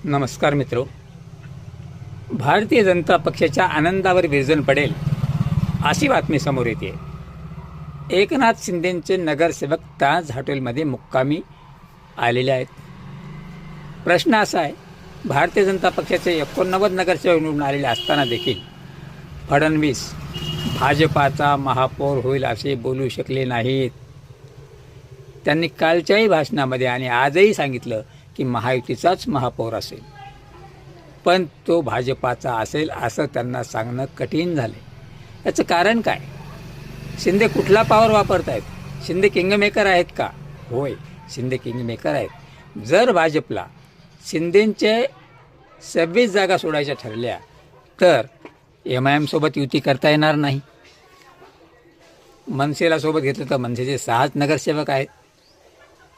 नमस्कार मित्रो. भारतीय जनता पक्षाच्या आनंदावर विरजण पडेल अशी बातमी समोर येते. एकनाथ शिंदेंचे नगरसेवक ताज हॉटेलमध्ये मुक्कामी आलेले आहेत. प्रश्न असा आहे, भारतीय जनता पक्षाचे 89 नगरसेवक निवडून आलेले असताना देखील फडणवीस भाजपाचा महापौर होईल असे बोलू शकले नाहीत. त्यांनी कालच्याही भाषणामध्ये आणि आजही सांगितलं की महायुतीचाच महापौर असेल, पण तो भाजपाचा असेल असं त्यांना सांगणं कठीण झाले. याचं कारण काय? शिंदे कुठला पॉवर वापरत आहेत? शिंदे किंगमेकर आहेत का? होय, शिंदे किंगमेकर आहेत. जर भाजपला शिंदेंचे 26 जागा सोडायच्या ठरल्या तर MIM सोबत युती करता येणार नाही. मनसेला सोबत घेतलं तर मनसेचे 6 नगरसेवक आहेत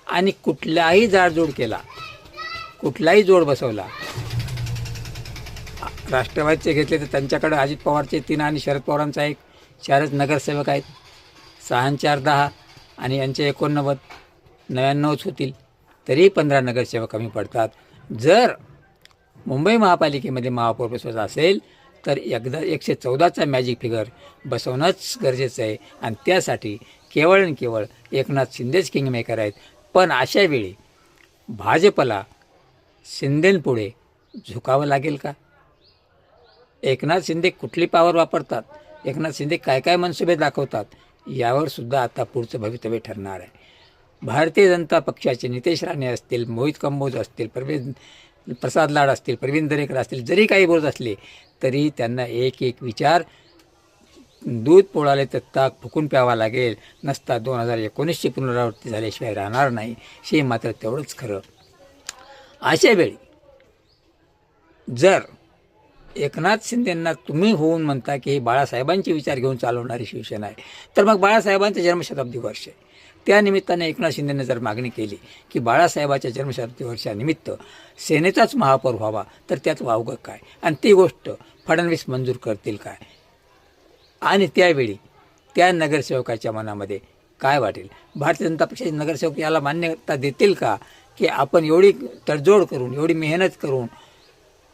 आणि कुठलाही जाडजोड केला, कुठलाही जोड बसवला, राष्ट्रवादीचे घेतले तर त्यांच्याकडे अजित पवारचे 3 आणि शरद पवारांचा 1, 4च नगरसेवक आहेत. 6 × 4 = 10 आणि यांचे 89, 99च होतील, तरी 15 नगरसेवक कमी पडतात. जर मुंबई महापालिकेमध्ये महापौर बसवायचा असेल तर एकदा 114चा मॅजिक फिगर बसवणंच गरजेचं आहे आणि त्यासाठी केवळ आणि केवळ एकनाथ शिंदेच किंगमेकर आहेत. पण अशावेळी भाजपला शिंदेंपुढे झुकावं लागेल का? एकनाथ शिंदे कुठली पॉवर वापरतात, एकनाथ शिंदे काय काय मनसुबे दाखवतात, यावर सुद्धा आता पुढचं भवितव्य ठरणार आहे. भारतीय जनता पक्षाचे नितेश राणे असतील, मोहित कंबोज असतील, प्रसाद लाड असतील, प्रवीण दरेकर असतील, जरी काही बोलत असले तरी त्यांना एक विचार, दूध पोळाले तर ताक फुकून प्यावा लागेल, नसता 2019ची पुनरावृत्ती झाल्याशिवाय राहणार नाही. हे मात्र तेवढंच खरं. अशावेळी जर एकनाथ शिंदेंना तुम्ही होऊन म्हणता की हे बाळासाहेबांचे विचार घेऊन चालवणारी शिवसेना आहे, तर मग बाळासाहेबांचे जन्मशताब्दी वर्ष आहे. त्या निमित्ताने एकनाथ शिंदेने जर मागणी केली की बाळासाहेबाच्या जन्मशताब्दी वर्षानिमित्त सेनेचाच महापौर व्हावा, तर त्यात वावगं काय? आणि ती गोष्ट फडणवीस मंजूर करतील काय? आणि त्यावेळी त्या नगरसेवकाच्या मनामध्ये काय वाटेल? भारतीय जनता पक्षाचे नगरसेवक याला मान्यता देतील का की आपण एवढी तडजोड करून, एवढी मेहनत करून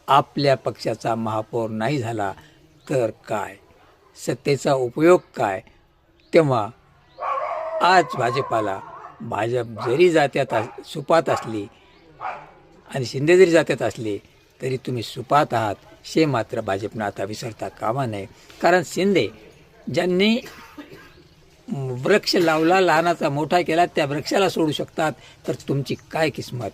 आपल्या पक्षाचा महापौर नाही झाला तर काय? सत्तेचा उपयोग काय? तेव्हा आज भाजप जरी जात्यात सुपात असली आणि शिंदे जरी जात्यात असले तरी तुम्ही सुपात आहात, हे मात्र भाजपनं आता विसरता कामा नये. कारण शिंदे ज्यांनी वृक्ष लावला, लहानाचा मोठा केला, त्या वृक्षाला सोडू शकतात, तर तुमची काय किस्मत?